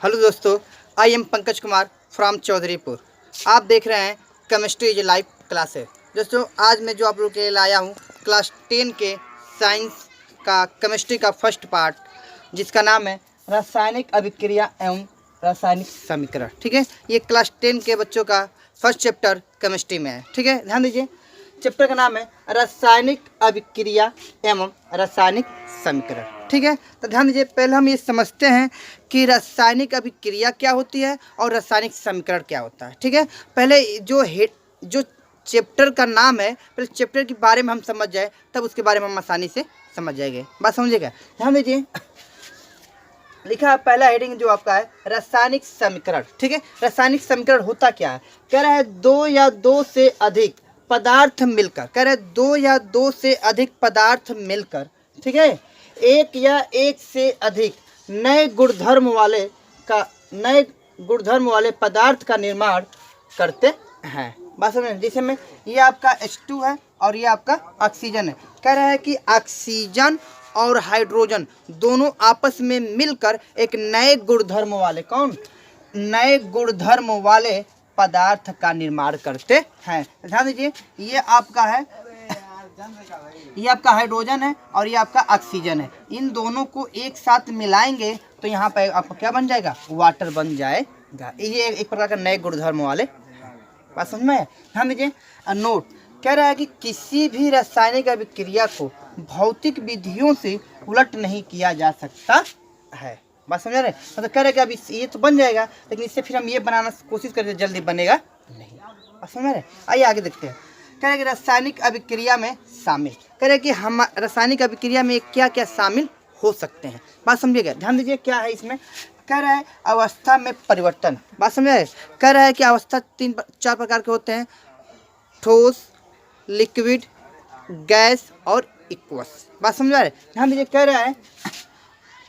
Hello दोस्तों, I am Pankaj Kumar from Chaudharipur. आप देख रहे हैं केमिस्ट्री इज लाइव क्लासेस। दोस्तों, आज मैं जो आप लोगों के लिए लाया हूँ क्लास 10 के साइंस का केमिस्ट्री का फर्स्ट पार्ट, जिसका नाम है रासायनिक अभिक्रिया एवं रासायनिक समीकरण। ठीक है, ये क्लास 10 के बच्चों का फर्स्ट चैप्टर केमिस्ट्री में है। ठीक है, ध्यान दीजिए। चैप्टर का नाम है रासायनिक अभिक्रिया एवं रासायनिक समीकरण। ठीक है, तो ध्यान दीजिए। पहले हम ये समझते हैं कि रासायनिक अभिक्रिया क्या होती है और रासायनिक समीकरण क्या होता है। ठीक है, पहले जो चैप्टर का नाम है, पहले चैप्टर के बारे में हम समझ जाए, तब उसके बारे में हम आसानी से समझ जाएंगे। बात समझिएगा। ध्यान दीजिए, लिखा है पहला हेडिंग जो आपका है रासायनिक समीकरण। ठीक है, रासायनिक समीकरण होता क्या है? कह रहा है दो या दो से अधिक पदार्थ मिलकर, कह रहे हैं दो या दो से अधिक पदार्थ मिलकर, ठीक है, एक या एक से अधिक नए गुणधर्म वाले पदार्थ का निर्माण करते हैं। बात समझ। जैसे में ये आपका H2 है और ये आपका ऑक्सीजन है। कह रहा है कि ऑक्सीजन और हाइड्रोजन दोनों आपस में मिलकर एक नए गुणधर्म वाले पदार्थ का निर्माण करते हैं। ध्यान दीजिए, ये आपका हाइड्रोजन है और ये आपका ऑक्सीजन है। इन दोनों को एक साथ मिलाएंगे तो यहाँ पे आपका क्या बन जाएगा? वाटर बन जाएगा। ये एक प्रकार का नए गुणधर्म वाले। बात समझ में? ध्यान दीजिए। नोट कह रहा है कि किसी भी रासायनिक अभिक्रिया को भौतिक विधियों से उलट नहीं किया जा सकता है। बात समझ रहे? मतलब कह रहे कि अभी ये तो बन जाएगा, लेकिन इससे फिर हम ये बनाना कोशिश करते जल्दी बनेगा नहीं। बात समझ रहे? आइए आगे देखते हैं। कह रहे कि रासायनिक अभिक्रिया में शामिल, कह रहे कि हम रासायनिक अभिक्रिया में क्या क्या शामिल हो सकते हैं। बात समझिएगा। ध्यान दीजिए क्या है इसमें। कह रहा है अवस्था में परिवर्तन। बात समझ रहे? कह रहा है कि अवस्था 4 प्रकार के होते हैं: ठोस, लिक्विड, गैस और एक्वस। बात समझ रहे? ध्यान दीजिए। कह रहा है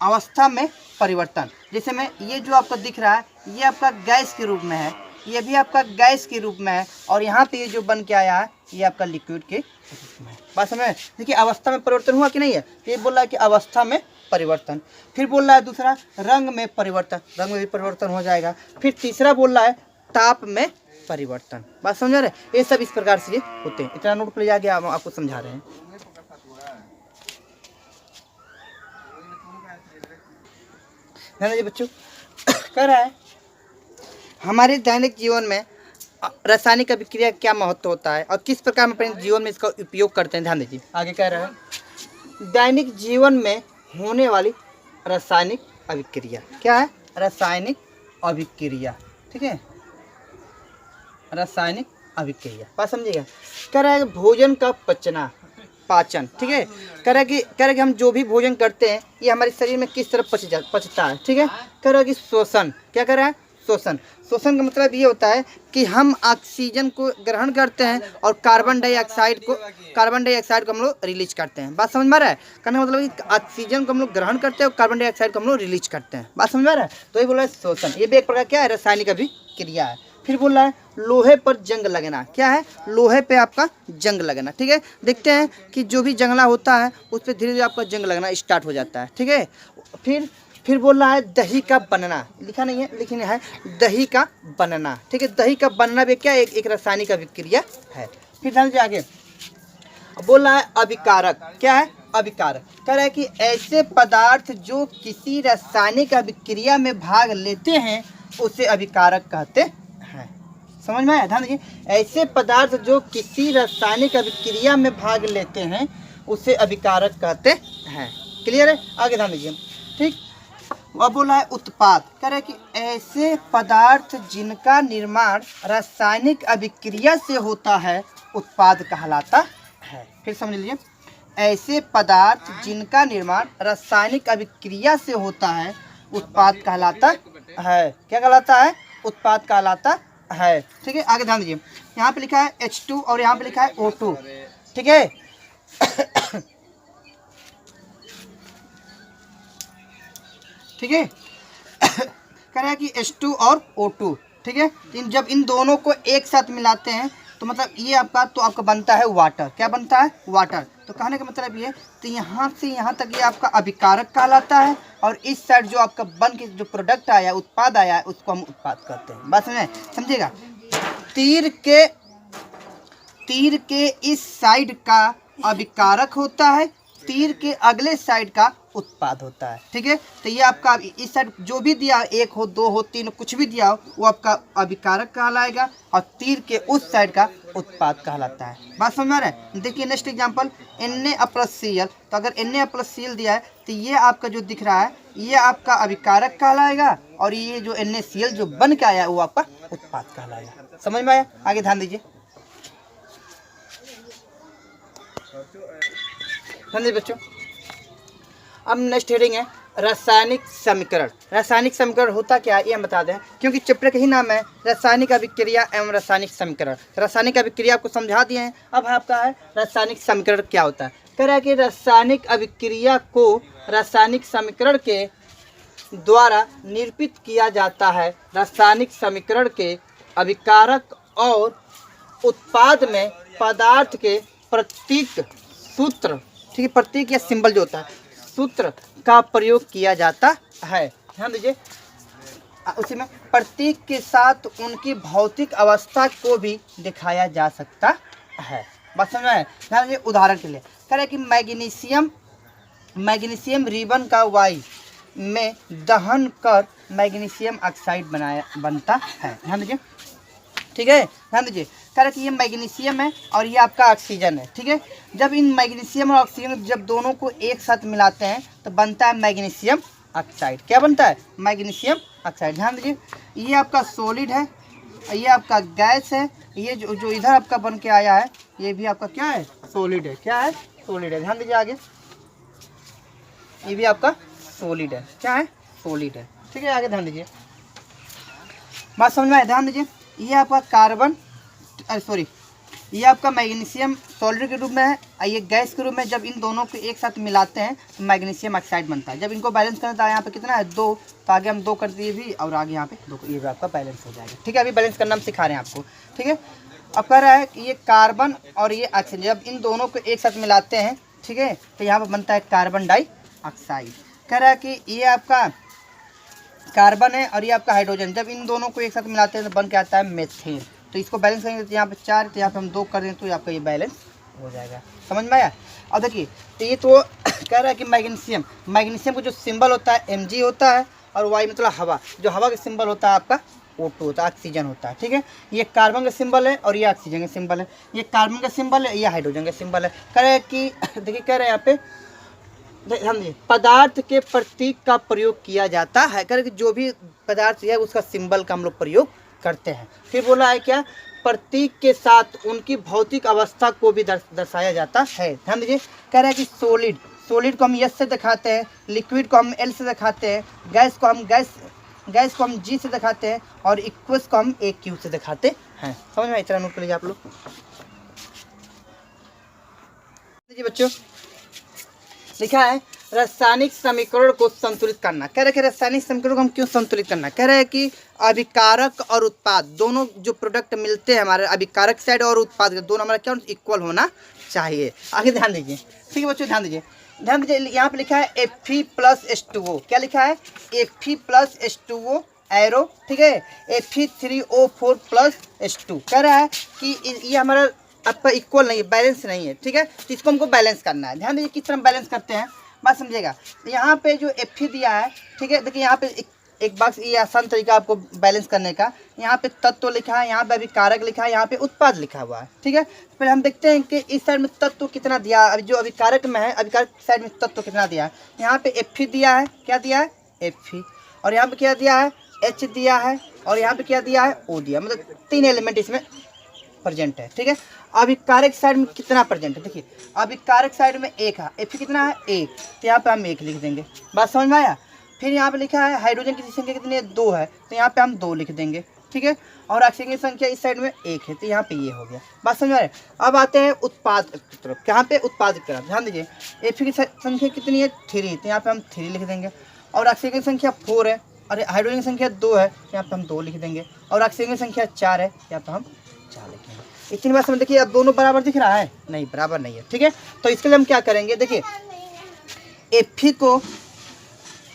अवस्था में परिवर्तन। जैसे में ये जो आपका दिख रहा है, ये आपका गैस के रूप में है, ये भी आपका गैस के रूप में है, और यहाँ पे ये जो बन के आया है ये आपका लिक्विड के रूप में है। बात समझ? देखिए अवस्था में परिवर्तन हुआ कि नहीं है? ये बोल रहा है कि अवस्था में परिवर्तन। फिर बोल रहा है दूसरा रंग में परिवर्तन, रंग में भी परिवर्तन हो जाएगा। फिर तीसरा बोल रहा है ताप में परिवर्तन। बात समझ रहे? ये सब इस प्रकार से होते हैं। इतना नोट कर लिया गया, आपको समझा रहे हैं। बच्चों, कह रहा है हमारे दैनिक जीवन में रासायनिक अभिक्रिया क्या महत्व होता है और किस प्रकार हम अपने जीवन में इसका उपयोग करते हैं। ध्यान दीजिए। आगे कह रहा है दैनिक जीवन में होने वाली रासायनिक अभिक्रिया क्या है? रासायनिक अभिक्रिया। ठीक है, रासायनिक अभिक्रिया। बात समझिएगा। कह रहा है भोजन का पाचन। ठीक है, कह रहा है कि हम जो भी भोजन करते हैं ये हमारे शरीर में किस तरह पचता है। ठीक है, कह रहा है कि शोषण। क्या कर रहा है? शोषण का मतलब ये होता है कि हम ऑक्सीजन को ग्रहण करते हैं और कार्बन डाइऑक्साइड को हम लोग रिलीज करते हैं। बात समझ में आ रहा है? कहने का मतलब कि ऑक्सीजन को हम लोग ग्रहण करते हैं और कार्बन डाइऑक्साइड को हम लोग रिलीज करते हैं। बात समझ में आ रहा है? तो ये बोल रहा है शोषण। ये भी एक प्रकार क्या है? रासायनिक अभिक्रिया है। फिर बोल रहा है लोहे पर जंग लगना। क्या है? लोहे पे आपका जंग लगना। ठीक है, देखते हैं कि जो भी जंगला होता है उस पर धीरे धीरे आपका जंग लगना स्टार्ट हो जाता है। ठीक है, फिर बोल रहा है दही का बनना। लिखा नहीं है, लेकिन है दही का बनना। ठीक है, दही का बनना भी क्या एक रासायनिक अभिक्रिया है। फिर ध्यान से आगे बोल रहा है अभिकारक। क्या है? अभिकारक। कह रहा है कि ऐसे पदार्थ जो किसी रासायनिक अभिक्रिया में भाग लेते हैं उसे अभिकारक कहते हैं। समझ में आया? ध्यान दीजिए। ऐसे पदार्थ जो किसी रासायनिक अभिक्रिया में भाग लेते हैं उसे अभिकारक कहते हैं। क्लियर है? आगे ध्यान दीजिए। ठीक, अब बोला है उत्पाद। कह रहे कि ऐसे पदार्थ जिनका निर्माण रासायनिक अभिक्रिया से होता है उत्पाद कहलाता है। फिर समझ लीजिए। ऐसे पदार्थ जिनका निर्माण रासायनिक अभिक्रिया से होता है उत्पाद कहलाता है। क्या कहलाता है? उत्पाद कहलाता है। ठीक है, आगे ध्यान दीजिए। यहाँ पे लिखा है H2 और यहाँ पे लिखा है O2। ठीक है, ठीक है, कह रहा है कि H2 और O2। ठीक है, जब इन दोनों को एक साथ मिलाते हैं तो मतलब ये आपका बनता है वाटर। क्या बनता है? वाटर। तो कहने का मतलब ये, तो यहाँ से यहाँ तक ये आपका अभिकारक कहलाता है, और इस साइड जो आपका बन के जो प्रोडक्ट आया, उत्पाद आया, उसको हम उत्पाद कहते हैं। बात समझिएगा। तीर के इस साइड का अभिकारक होता है, तीर के अगले साइड का उत्पाद होता है। ठीक है, तो ये आपका इस साइड जो भी दिया, 1 हो 2 हो 3 हो, कुछ भी दिया हो, वो आपका अभिकारक कहलाएगा, और तीर के उस साइड का उत्पाद कहलाता है। बात समझ में आ रहा है? देखिए नेक्स्ट एग्जांपल, Na+Cl। तो अगर Na+Cl दिया है तो ये आपका जो दिख रहा है, ये आपका अभिकारक कहलाएगा, और ये जो NaCl जो बन के आया वो आपका उत्पाद कहलाएगा। समझ में आया? आगे ध्यान दीजिए, बच्चों। अब नेक्स्ट हेडिंग है रासायनिक समीकरण। रासायनिक समीकरण होता क्या है ये हम बता दें, क्योंकि चैप्टर का ही नाम है रासायनिक अभिक्रिया एवं रासायनिक समीकरण। रासायनिक अभिक्रिया आपको समझा दिए हैं, अब आपका है रासायनिक समीकरण क्या होता है। कह रहा है कि रासायनिक अभिक्रिया को रासायनिक समीकरण के द्वारा निरूपित किया जाता है। रासायनिक समीकरण के अभिकारक और उत्पाद में पदार्थ के प्रतीक सूत्र, ठीक है, प्रतीक या सिंबल जो होता है, सूत्र का प्रयोग किया जाता है। ध्यान दीजिए, उसी में प्रतीक के साथ उनकी भौतिक अवस्था को भी दिखाया जा सकता है। बात समझ में आया? ध्यान दीजिए, उदाहरण के लिए कह रहे हैं कि मैग्नीशियम रिबन का वाई में दहन कर मैग्नीशियम ऑक्साइड बनता है। ध्यान दीजिए, ठीक है, ध्यान दीजिए। कह रहे कि ये मैग्नीशियम है और ये आपका ऑक्सीजन है। ठीक है, जब इन मैग्नीशियम और ऑक्सीजन जब दोनों को एक साथ मिलाते हैं तो बनता है मैग्नीशियम ऑक्साइड। क्या बनता है? Magnesium oxide. ध्यान दीजिए, ये आपका सॉलिड है, ये आपका गैस है, ये जो इधर आपका बन के आया है ये भी आपका क्या है? सॉलिड है। क्या है? सॉलिड है। ध्यान दीजिए आगे, ये भी आपका सॉलिड है। क्या है? सॉलिड है। ठीक है, आगे ध्यान दीजिए, बात समझ में आए? ध्यान दीजिए, ये आपका कार्बन ये आपका मैग्नीशियम सॉलिड के रूप में है, ये गैस के रूप में। जब इन दोनों को एक साथ मिलाते हैं तो मैग्नीशियम ऑक्साइड बनता है। जब इनको बैलेंस करना था, यहाँ पे कितना है? 2, तो आगे हम 2 कर दिए भी, और आगे यहाँ पे 2, ये भी आपका बैलेंस हो जाएगा। ठीक है, अभी बैलेंस करना हम सिखा रहे हैं आपको। ठीक है, अब कह रहा है कि ये कार्बन और ये ऑक्सीजन जब इन दोनों को एक साथ मिलाते हैं, ठीक है, तो यहाँ पर बनता है कार्बन डाइऑक्साइड। कह रहा है कि ये आपका कार्बन है और ये आपका हाइड्रोजन, जब इन दोनों को एक साथ मिलाते हैं तो बन के आता है मीथेन। तो इसको बैलेंस करेंगे तो यहाँ पे 4, तो यहाँ पे हम 2 कर दें तो आपका ये बैलेंस हो जाएगा। समझ में आया? अब देखिए, तो ये तो कह रहा है कि मैग्नीशियम को जो सिंबल होता है Mg होता है, और वाई मतलब हवा, जो हवा का सिंबल होता है आपका O2 होता है, ऑक्सीजन होता है। ठीक है, ये कार्बन का सिंबल है और ये ऑक्सीजन का सिंबल है। ये कार्बन का सिंबल है, ये हाइड्रोजन का सिंबल है। कह रहे हैं कि देखिए, कह रहे हैं यहाँ पे ध्यान दीजिए, पदार्थ के प्रतीक का प्रयोग किया जाता है। कह रहे कि जो भी पदार्थ है उसका सिंबल का हम लोग प्रयोग करते हैं। फिर बोला है क्या? प्रतीक के साथ उनकी भौतिक अवस्था को भी दर्शाया जाता है। ध्यान दीजिए, कह रहा है कि सॉलिड को हम S से दिखाते हैं, लिक्विड को हम L से दिखाते हैं, गैस को हम G से दिखाते हैं, और इक्वस को हम AQ से दिखाते हैं। समझ में? इतना नोट कर लीजिए आप लोग। बच्चों, लिखा है रासायनिक समीकरण को संतुलित करना। कह रहे कि रासायनिक समीकरण को हम क्यों संतुलित करना? कह रहे हैं कि अभिकारक और उत्पाद दोनों जो प्रोडक्ट मिलते हैं हमारे, अभिकारक साइड और उत्पाद दोनों हमारा क्या इक्वल होना चाहिए। आगे ध्यान दीजिए, ठीक है बच्चों, ध्यान दीजिए, यहाँ पे लिखा है Fe+H2O। क्या लिखा है? Fe+H2O arrow. ठीक है, Fe3O4+H2। कह रहा है कि ये हमारा आपका इक्वल नहीं है, बैलेंस नहीं है। ठीक है, तो इसको हमको बैलेंस करना है। ध्यान दीजिए किस तरह बैलेंस करते हैं, बात समझिएगा। तो यहाँ पे जो Fe दिया है, ठीक है, देखिए यहाँ पे एक बॉक्स, ये आसान तरीका आपको बैलेंस करने का। यहाँ पे तत्व लिखा है, यहाँ पे अभिकारक लिखा है, यहाँ पे उत्पाद लिखा हुआ है। ठीक है, फिर हम देखते हैं कि इस साइड में तत्व कितना दिया है। अभी जो अभिकारक में है, अभिकारक साइड में तत्व कितना दिया है। यहाँ पे Fe दिया है, क्या दिया है? Fe। और यहाँ पे क्या दिया है? H दिया है, और यहाँ पे क्या दिया है? O दिया। मतलब 3 एलिमेंट इसमें प्रेजेंट है। ठीक है, अभिकारक साइड में कितना प्रेजेंट है? देखिए, अभिकारक साइड में 1 है, Fe कितना है? 1, तो यहाँ पे हम 1 लिख देंगे। बात समझ में आया? फिर यहाँ पे लिखा है हाइड्रोजन की संख्या कितनी है? 2 है, तो यहाँ पे हम 2 लिख देंगे। ठीक है, और ऑक्सीजन की संख्या इस साइड में 1 है, तो यहाँ पे ये हो गया। बात समझ में आ रहा है? अब आते हैं उत्पाद की तरफ। यहाँ पे उत्पाद की तरफ ध्यान दीजिए, Fe की संख्या कितनी है? 3, तो यहाँ पे हम 3 लिख देंगे। और ऑक्सीजन की संख्या 4 है, और हाइड्रोजन की संख्या 2 है, तो यहाँ पे हम 2 लिख देंगे। और ऑक्सीजन की संख्या 4 है, यहाँ पे हम 4 लिखेंगे। इतनी बात समझ। देखिए अब दोनों बराबर दिख रहा है? नहीं, बराबर नहीं है, ठीक है। तो इसके लिए हम क्या करेंगे, देखिए एफी को,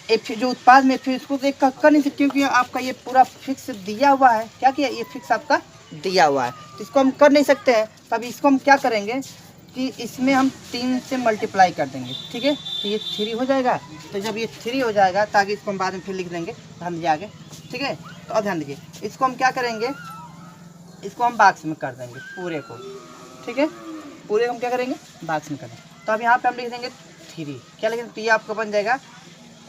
एफी जो उत्पाद में एफी, इसको देख कर नहीं सकते क्योंकि आपका ये पूरा फिक्स दिया हुआ है। क्या किया, ये फिक्स आपका दिया हुआ है, तो इसको हम कर नहीं सकते हैं। तब इसको हम क्या करेंगे कि इसमें हम 3 से मल्टीप्लाई कर देंगे, ठीक है। तो ये 3 हो जाएगा। तो जब ये 3 हो जाएगा, ताकि इसको हम बाद में फिर लिख देंगे, ध्यान दीजिए आगे, ठीक है। तो अब ध्यान दीजिए, इसको हम क्या करेंगे, इसको हम बॉक्स में कर देंगे पूरे को, ठीक है। पूरे को हम क्या करेंगे, बॉक्स में कर देंगे। तो अब यहाँ पे हम लिख देंगे 3, क्या लिखेंगे, तो ये आपका बन जाएगा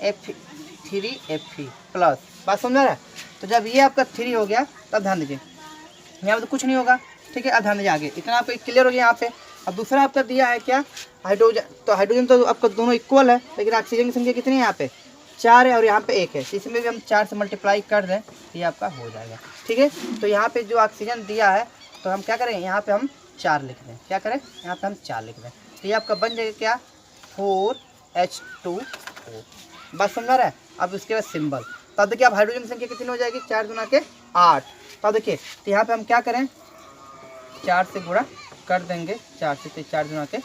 F3 प्लस, बात समझ आ रहा है। तो जब ये आपका 3 हो गया, तब ध्यान दीजिए यहाँ पे तो कुछ नहीं होगा, ठीक है। अब ध्यान दीजिए आगे, इतना आपको क्लियर हो गया यहाँ पे। अब दूसरा आपका दिया है क्या, हाइड्रोजन। तो हाइड्रोजन तो आपका दोनों इक्वल है, लेकिन ऑक्सीजन की संख्या कितनी है, यहाँ पे 4 है और यहाँ पे 1 है। तो इसमें भी हम 4 से मल्टीप्लाई कर दें, ये आपका हो जाएगा, ठीक है। तो यहाँ पे जो ऑक्सीजन दिया है, तो हम क्या करें, यहाँ पे हम 4 लिख दें, क्या करें, यहाँ पे हम 4 लिख दें। तो ये आपका बन जाएगा क्या, 4H2O, बात समझा रहा है। अब उसके बाद सिंबल, तब देखिए अब हाइड्रोजन की संख्या कितनी हो जाएगी, 4 गुना के 8। तब देखिए, तो यहाँ पे हम क्या करें, 4 से गुणा कर देंगे, 4 से, तो 4 गुना के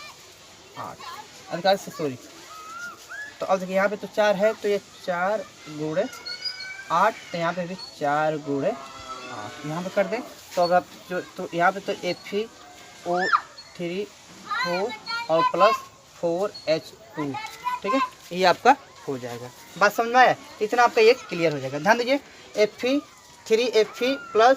8, अधिकार से सॉरी। तो अब देखिए यहाँ पे तो 4 है, तो ये 4 गुणे 8, तो यहाँ पे भी 4 गुणे 8 यहाँ पे कर दें। तो अब जो, तो यहाँ पे तो FeO3 4 और प्लस 4H2, ठीक है, ये आपका हो जाएगा। बात समझ में आया, इतना आपका ये क्लियर हो जाएगा। ध्यान दीजिए, Fe3Fe प्लस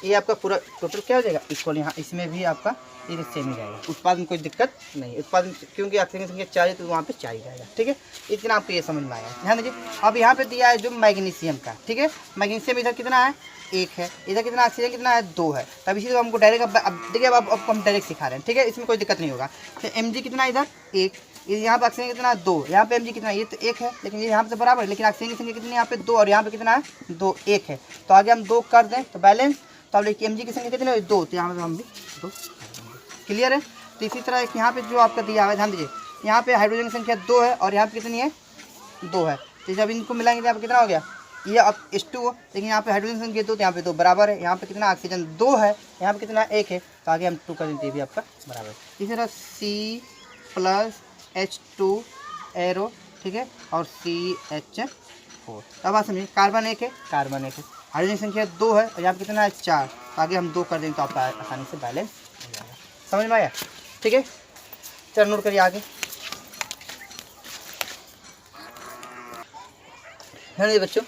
ये आपका पूरा टोटल क्या हो जाएगा, इक्वल। यहाँ इसमें भी आपका ये सेम ही जाएगा, उत्पाद में कोई दिक्कत नहीं, उत्पाद क्योंकि ऑक्सीजन की संख्या 4 है तो वहाँ पे 4 ही जाएगा, ठीक है। इतना आपको ये समझ में आया। ध्यान दीजिए, अब यहाँ पे दिया है जो मैग्नीशियम का, ठीक है। मैग्नीशियम इधर कितना है, 1 है, इधर कितना ऑक्सीजन कितना है, 2 है। तब इसी को हमको डायरेक्ट अब देखिए, अब हम डायरेक्ट सिखा रहे हैं, ठीक है, इसमें कोई दिक्कत नहीं होगा। तो Mg कितना इधर 1, यहाँ पे ऑक्सीजन कितना है 2, यहाँ पे Mg कितना है, ये तो 1 है, लेकिन ये यहाँ पे तो बराबर है, लेकिन ऑक्सीजन की संख्या कितनी है यहाँ पे 2 और यहाँ पे कितना है 2, 1 है। तो आगे हम 2 कर दें तो बैलेंस। तो अब देखिए Mg की संख्या कितनी है 2, तो यहाँ पे हम भी 2, क्लियर है। तो इसी तरह एक यहाँ पे जो आपका दिया है, ध्यान दीजिए, यहाँ पे हाइड्रोजन की संख्या 2 है और यहाँ पे कितनी है 2 है। तो जब इनको मिलाएंगे तो यहाँ पे कितना हो गया, ये अब H2 हो, लेकिन यहाँ पे हाइड्रोजन संख्या 2, तो यहाँ पे 2 बराबर है। यहाँ पे कितना ऑक्सीजन 2 है, यहाँ पे कितना 1 है, तो आगे हम 2 कर देते भी आपका बराबर है। इसी तरह C प्लस H2 एरो, ठीक है, और CH4। अब आप समझिए, कार्बन 1 है, कार्बन 1 है, हाइड्रोजन संख्या 2 है और यहाँ पे कितना है 4, तो आगे हम 2 कर देंगे तो आपका आसानी से बैलेंस हो जाएगा। समझ में आया, ठीक है। चलो नोट करिए आगे। ध्यान दीजिए बच्चों,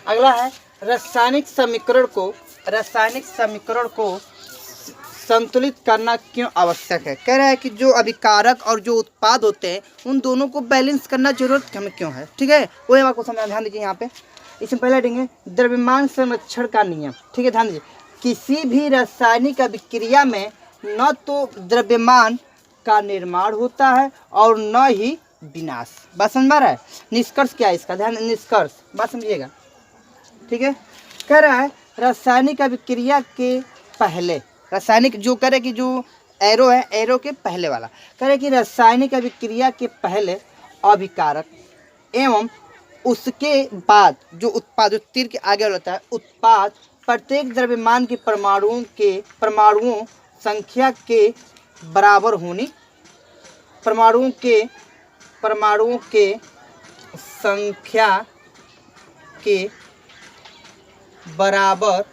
अगला है रासायनिक समीकरण को संतुलित करना क्यों आवश्यक है। कह रहा है कि जो अभिकारक और जो उत्पाद होते हैं उन दोनों को बैलेंस करना जरूरत हमें क्यों है, ठीक है, वो हम आपको समझा। ध्यान दीजिए यहाँ पे, इसमें पहले देंगे द्रव्यमान संरक्षण का नियम, ठीक है। ध्यान दीजिए, किसी भी रासायनिक अभिक्रिया में न तो द्रव्यमान का निर्माण होता है और न ही विनाश। बात समझ में आ रहा है। निष्कर्ष क्या है इसका, ध्यान, निष्कर्ष बात समझिएगा, ठीक है। कह रहा है रासायनिक अभिक्रिया के पहले, रासायनिक जो करे कि जो एरो है, एरो के पहले वाला, कह रहे कि रासायनिक अभिक्रिया के पहले अभिकारक एवं उसके बाद जो उत्पाद, जो तीर के आगे होता है उत्पाद, प्रत्येक द्रव्यमान के परमाणुओं संख्या के बराबर होनी, परमाणुओं के संख्या के बराबर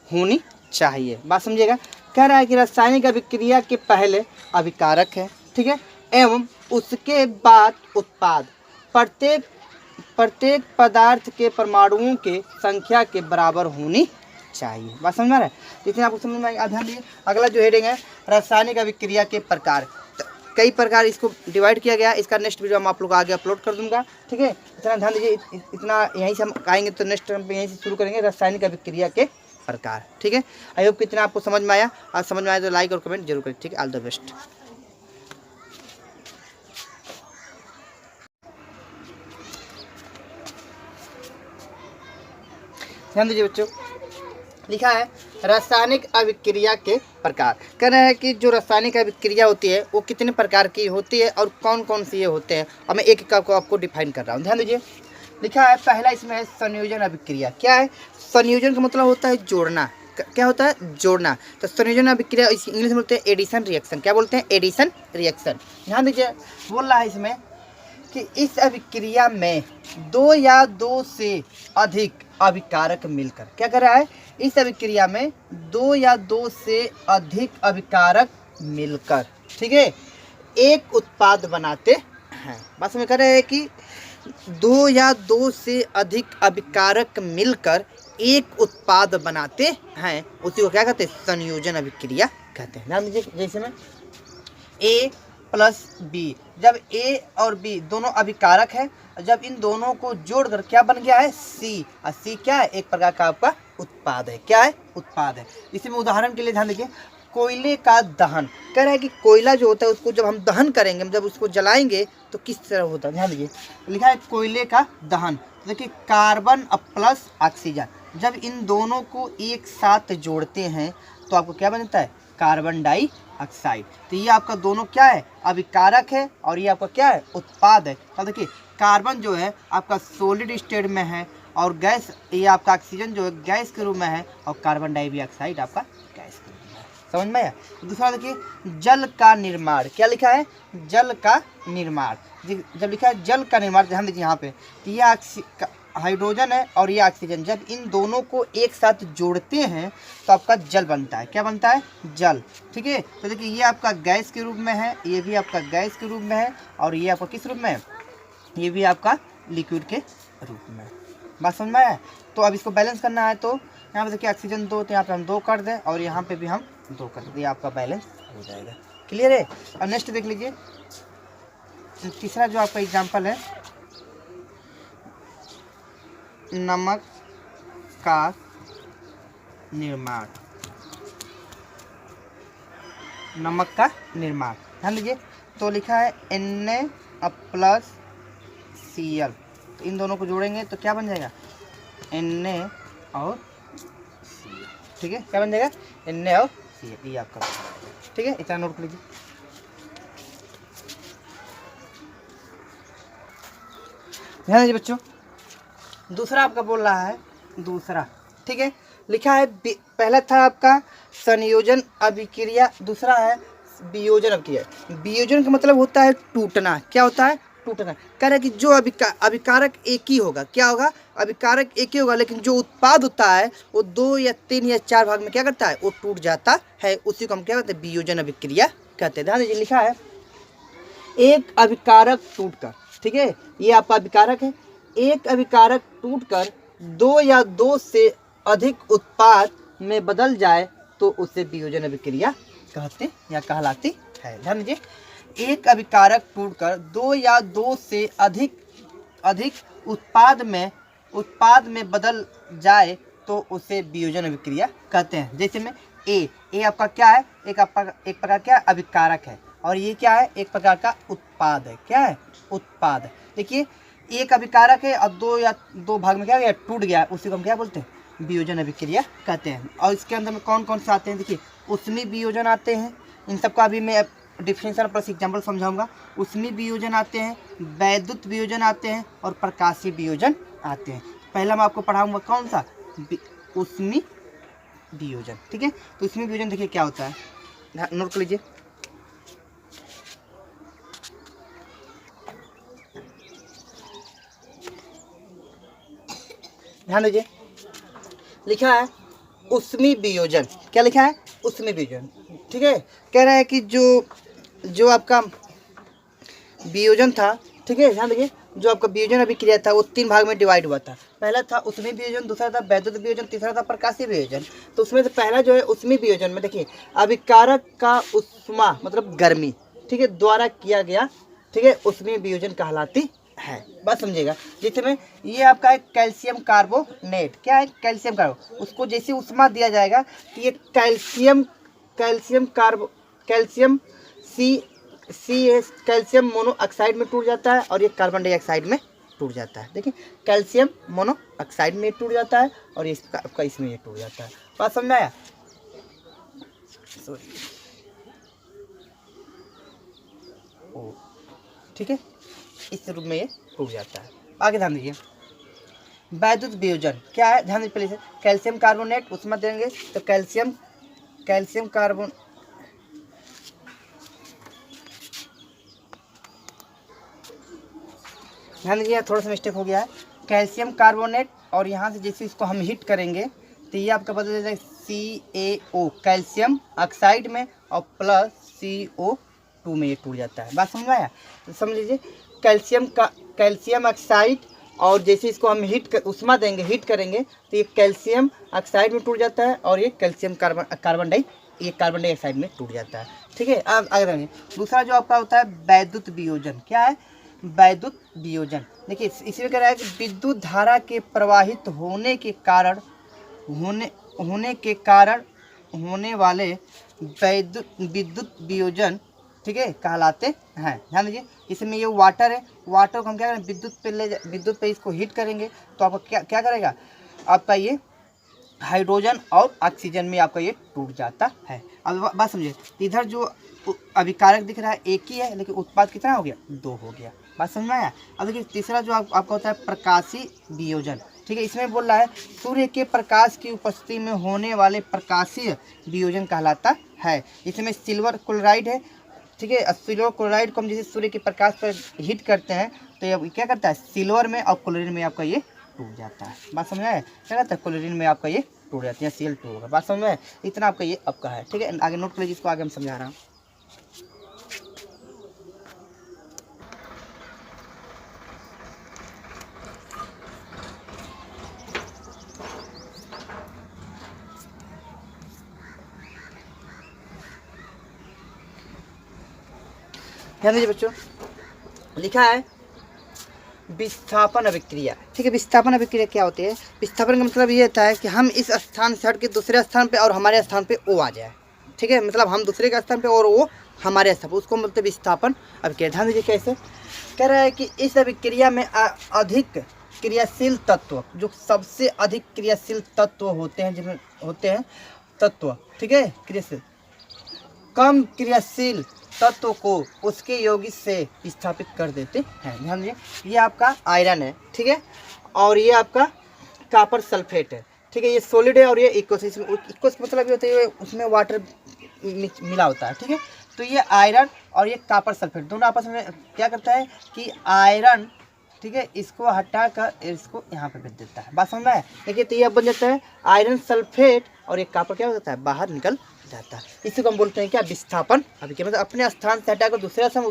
होनी चाहिए। बात समझिएगा। कह रहा है कि रासायनिक अभिक्रिया के पहले अभिकारक है, ठीक है, एवं उसके बाद उत्पाद, प्रत्येक पदार्थ के परमाणुओं के संख्या के बराबर होनी चाहिए। बात समझ में आ रहा है। जितने आपको समझ में आएगा। ध्यान दीजिए, अगला जो हेडिंग है रासायनिक अभिक्रिया के प्रकार, तो कई प्रकार इसको डिवाइड किया गया। इसका नेक्स्ट वीडियो हम आप लोग आगे अपलोड कर दूंगा, ठीक है। इतना ध्यान दीजिए, इतना यहीं से हम आएंगे तो नेक्स्ट टाइम पे यहीं से शुरू करेंगे रासायनिक अभिक्रिया के प्रकार, ठीक है। आई होप कितना आपको समझ में आया, और समझ में आया तो लाइक और कमेंट जरूर करें, ठीक है। All the best. ध्यान दीजिए बच्चों, लिखा है रासायनिक अभिक्रिया के प्रकार। कह रहे हैं कि जो रासायनिक अभिक्रिया होती है वो कितने प्रकार की होती है और कौन कौन सी ये होते हैं, और मैं एक एक को आपको डिफाइन कर रहा हूँ। ध्यान दीजिए, लिखा है पहला इसमें है संयोजन अभिक्रिया। क्या है संयोजन का मतलब होता है जोड़ना, क्या होता है, जोड़ना। तो संयोजन अभिक्रिया इंग्लिश में बोलते हैं एडिशन रिएक्शन। क्या बोलते हैं, एडिशन रिएक्शन। ध्यान दीजिए, बोल रहा है इसमें कि इस अभिक्रिया में दो या दो से अधिक अभिकारक मिलकर, क्या कर रहा है, इस अभिक्रिया में दो या दो से अधिक अभिकारक मिलकर, ठीक है, एक उत्पाद बनाते हैं। बस में कह रहे हैं कि दो या दो से अधिक अभिकारक मिलकर एक उत्पाद बनाते हैं, उसी को क्या कहते हैं, संयोजन अभिक्रिया कहते हैं। ध्यान दीजिए, जैसे में ए प्लस बी, जब ए और बी दोनों अभिकारक है, जब इन दोनों को जोड़कर क्या बन गया है, सी। और सी क्या है, एक प्रकार का आपका उत्पाद है। क्या है, उत्पाद है। इसी में उदाहरण के लिए ध्यान देखिए, कोयले का दहन। कह रहा है कि कोयला जो होता है उसको जब हम दहन करेंगे, जब उसको जलाएंगे तो किस तरह होता है। ध्यान दीजिए, लिखा है कोयले का दहन। देखिए कार्बन प्लस ऑक्सीजन, जब इन दोनों को एक साथ जोड़ते हैं तो आपको क्या बनता है, कार्बन डाइऑक्साइड। तो ये आपका दोनों क्या है, अभिकारक है, और ये आपका क्या है, उत्पाद है। तो देखिए कार्बन जो है आपका सॉलिड स्टेट में है, और गैस, ये आपका ऑक्सीजन जो है गैस के रूप में है, और कार्बन डाइऑक्साइड आपका गैस के रूप में है। समझ में आया। दूसरा देखिए, जल का निर्माण। क्या लिखा है, जल का निर्माण। जब लिखा है जल का निर्माण, ध्यान दीजिए यहाँ पे, तो ये हाइड्रोजन है और ये ऑक्सीजन, जब इन दोनों को एक साथ जोड़ते हैं तो आपका जल बनता है। क्या बनता है, जल। ठीक है, तो देखिए ये आपका गैस के रूप में है, ये भी आपका गैस के रूप में है, और ये आपका किस रूप में है, ये भी आपका लिक्विड के रूप में है। बात समझ में आया। तो अब इसको बैलेंस करना है, तो यहाँ पे देखिए ऑक्सीजन 2, तो यहाँ पे हम 2 कर दें, और यहाँ पे भी हम 2 कर दें, ये आपका बैलेंस हो जाएगा। क्लियर है। अब नेक्स्ट देख लीजिए, तीसरा जो आपका एग्जाम्पल है, नमक का निर्माण। नमक का निर्माण, ध्यान दीजिए, तो लिखा है Na+Cl। तो इन दोनों को जोड़ेंगे तो क्या बन जाएगा, Na और Cl। ठीक है, क्या बन जाएगा, Na और Cl, ये आपका। ठीक है, इतना नोट कर लीजिए। ध्यान दीजिए बच्चों, दूसरा आपका बोल रहा है, दूसरा, ठीक है, लिखा है पहला था आपका संयोजन अभिक्रिया, दूसरा है वियोजन अभिक्रिया। वियोजन का मतलब होता है टूटना। क्या होता है, टूटना। कह रहा है कि जो अभिकारक एक ही होगा, क्या होगा, अभिकारक एक ही होगा, लेकिन जो उत्पाद होता है वो 2 या 3 या 4 भाग में क्या करता है, वो टूट जाता है, उसी को हम क्या कहते हैं, वियोजन अभिक्रिया कहते हैं। ध्यान दीजिए, लिखा है एक अभिकारक टूटकर, ठीक है, ये आपका अभिकारक है, एक अभिकारक टूटकर 2 या 2 से अधिक उत्पाद में बदल जाए तो उसे वियोजन अभिक्रिया कहते या कहलाती है। ध्यान दीजिए, एक अभिकारक टूटकर 2 या 2 से अधिक उत्पाद में बदल जाए तो उसे वियोजन अभिक्रिया कहते हैं। जैसे में ए आपका क्या है, एक प्रकार क्या अभिकारक है, और ये क्या है, एक प्रकार का उत्पाद है। क्या है, उत्पाद। देखिए एक अभिकारक है और 2 भाग में क्या गया, टूट गया, उसी को हम क्या बोलते हैं, वियोजन अभिक्रिया कहते हैं। और इसके अंदर में कौन कौन से आते हैं, देखिए उष्मी वियोजन आते हैं, इन सबका अभी मैं डिफरेंशियल प्लस एग्जाम्पल समझाऊंगा। उष्मी वियोजन आते हैं, वैद्युत वियोजन आते हैं, और प्रकाशीय वियोजन आते हैं। पहला मैं आपको पढ़ाऊंगा कौन सा, उष्मी वियोजन। ठीक है, तो उष्मी वियोजन देखिए क्या होता है, नोट कर लीजिए। ध्यान दीजिए, लिखा है उष्मी वियोजन। क्या लिखा है, उष्मी वियोजन। ठीक है, कह रहा है कि जो आपका वियोजन था, ठीक है, ध्यान देखिए, जो आपका वियोजन अभिक्रिया था वो 3 भाग में डिवाइड हुआ था। पहला था उष्मी वियोजन, दूसरा था वैद्युत वियोजन, तीसरा था प्रकाशीय वियोजन। तो उसमें से पहला जो है उष्मी वियोजन में देखिए अभिकारक का उष्मा मतलब गर्मी, ठीक है, द्वारा किया गया, ठीक है, उष्मी वियोजन कहलाती है। बात समझिएगा। जिसमें ये आपका है कैल्शियम कार्बोनेट। क्या है, कैल्शियम कार्बो, उसको जैसे उष्मा दिया जाएगा तो ये कैल्शियम मोनोऑक्साइड में टूट जाता है, और ये कार्बन डाइऑक्साइड में टूट जाता है। देखिए कैल्शियम मोनोऑक्साइड में टूट जाता है, और ये आपका इसमें ये टूट जाता है। बात समझ में आया। ठीक है, इस रूप में ये टूट जाता है। आगे ध्यान दीजिए, वैद्युत वियोजन क्या है, ध्यान दीजिए पहले से। कैल्शियम कार्बोनेट उसमें देंगे तो कैल्शियम कार्बन, ध्यान दीजिए थोड़ा सा मिस्टेक हो गया है। कैल्शियम कार्बोनेट और यहाँ से जैसे इसको हम हीट करेंगे तो ये आपका बदल जाएगा CaO, कैल्शियम ऑक्साइड में, और प्लस CO2 में ये टूट जाता है। बात समझ में आया? तो समझ लीजिए कैल्शियम ऑक्साइड, और जैसे इसको हम उष्मा देंगे, हीट करेंगे तो ये कैल्शियम ऑक्साइड में टूट जाता है और ये कैल्शियम कार्बन डाइऑक्साइड में टूट जाता है। ठीक है, अब आगे बढ़ेंगे। दूसरा जो आपका होता है वैद्युत वियोजन, क्या है वैद्युत वियोजन? देखिए इसमें कह रहा है कि विद्युत धारा के प्रवाहित होने के कारण होने वाले विद्युत वियोजन, ठीक है, कहलाते हैं। ध्यान दीजिए इसमें ये वाटर है, वाटर को हम क्या करें, विद्युत पे इसको हीट करेंगे तो आपका क्या करेगा, आपका ये हाइड्रोजन और ऑक्सीजन में आपका ये टूट जाता है। अब बात समझिए, इधर जो अभिकारक दिख रहा है एक ही है, लेकिन उत्पाद कितना हो गया, 2 हो गया। बात समझ में आया? अब देखिए तीसरा जो आपका होता है प्रकाशीय वियोजन। ठीक है, इसमें बोल रहा है सूर्य के प्रकाश की उपस्थिति में होने वाले प्रकाशीय वियोजन कहलाता है। इसमें सिल्वर क्लोराइड है। ठीक है, सिल्वर क्लोराइड को हम जैसे सूर्य के प्रकाश पर हीट करते हैं तो ये क्या करता है, सिल्वर में और क्लोरीन में आपका ये टूट जाता है। बात समझ में आया? क्या कहता है, क्लोरीन में आपका ये टूट जाती है, Cl2 होगा। बात समझ में आया? इतना आपका ये आपका है। ठीक है, आगे नोट कर लीजिए, इसको आगे हम समझा रहा हूँ। ध्यान दीजिए बच्चों, लिखा है विस्थापन अभिक्रिया। ठीक है, विस्थापन अभिक्रिया क्या होती है? विस्थापन का मतलब ये होता है कि हम इस स्थान से हट के दूसरे स्थान पे और हमारे स्थान पे ओ आ जाए। ठीक है, मतलब हम दूसरे के स्थान पे और वो हमारे स्थान पे, उसको मतलब विस्थापन अभिक्रिया। ध्यान दीजिए कैसे कह रहा है कि इस अभिक्रिया में अधिक क्रियाशील तत्व, जो सबसे अधिक क्रियाशील तत्व होते हैं, जिनमें होते हैं तत्व, ठीक है, क्रियाशील, कम क्रियाशील तत्व को उसके यौगिक से विस्थापित कर देते हैं। ध्यान दीजिए, ये आपका आयरन है, ठीक है, और ये आपका कॉपर सल्फेट है। ठीक है, ये सॉलिड है और ये इक्वस मतलब ये होता है उसमें वाटर मिला होता है। ठीक है, तो ये आयरन और ये कॉपर सल्फेट दोनों आपस में क्या करता है कि आयरन, ठीक है, इसको हटा कर इसको यहाँ पे भेज देता है। बात समझ में आया? देखिए तो ये बन जाता है आयरन सल्फेट और एक कॉपर क्या हो जाता है, बाहर निकल जाता है। इसी को हम बोलते हैं क्या, विस्थापन अभिक्रिया। मतलब अपने स्थान से हटाकर दूसरे स्थान,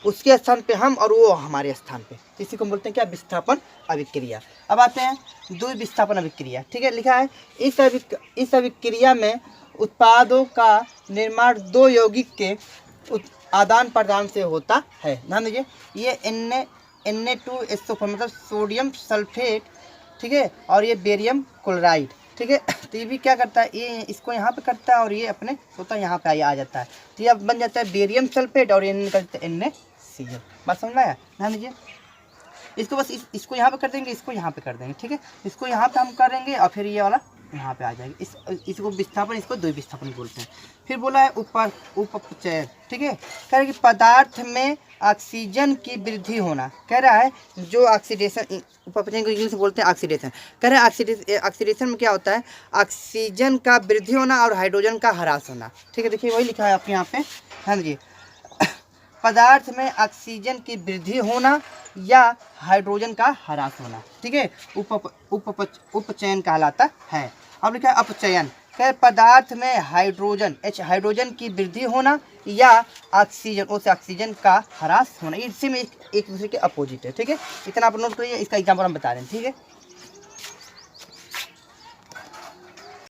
उसके स्थान पे हम और वो हमारे स्थान पे, इसी को हम बोलते हैं क्या, विस्थापन अभिक्रिया। अब आते हैं द्विविस्थापन अभिक्रिया। ठीक है, लिखा है इस अभिक्रिया में उत्पादों का निर्माण 2 यौगिक के आदान प्रदान से होता है। ध्यान दीजिए, ये Na2SO4 मतलब सोडियम सल्फेट, ठीक है, और ये बेरियम क्लोराइड। ठीक है, तो ये भी क्या करता है, ये इसको यहाँ पे करता है और ये अपने होता है यहाँ पे आ जाता है, तो ये बन जाता है बेरियम सल्फेट और ये निकलता है NaCl। बात समझ में आया? ध्यान दीजिए, इसको बस इसको यहाँ पे कर देंगे, इसको यहाँ पे कर देंगे। ठीक है, इसको यहाँ पे हम करेंगे और फिर ये वाला यहाँ पे आ जाएगी। इसको विस्थापन, इसको द्विविस्थापन बोलते हैं। फिर बोला है उपचयन। ठीक है, कह रहा है कि पदार्थ में ऑक्सीजन की वृद्धि होना। कह रहा है जो ऑक्सीडेशन, उपचयन को इंग्लिश में बोलते हैं ऑक्सीडेशन। कह रहा है ऑक्सीडेशन में क्या होता है, ऑक्सीजन का वृद्धि होना और हाइड्रोजन का ह्रास होना। ठीक है, देखिए वही लिखा है आपके यहाँ पे। हाँ जी, पदार्थ में ऑक्सीजन की वृद्धि होना या हाइड्रोजन का ह्रास होना, ठीक है, उपचयन कहलाता है। अब लिखा है अपचयन। क्या पदार्थ में हाइड्रोजन की वृद्धि होना या ऑक्सीजन का ह्रास होना, इससे में एक दूसरे के अपोजिट है। ठीक है, इतना आप नोट करिए, इसका एग्जाम्पल हम बता रहे हैं। ठीक है।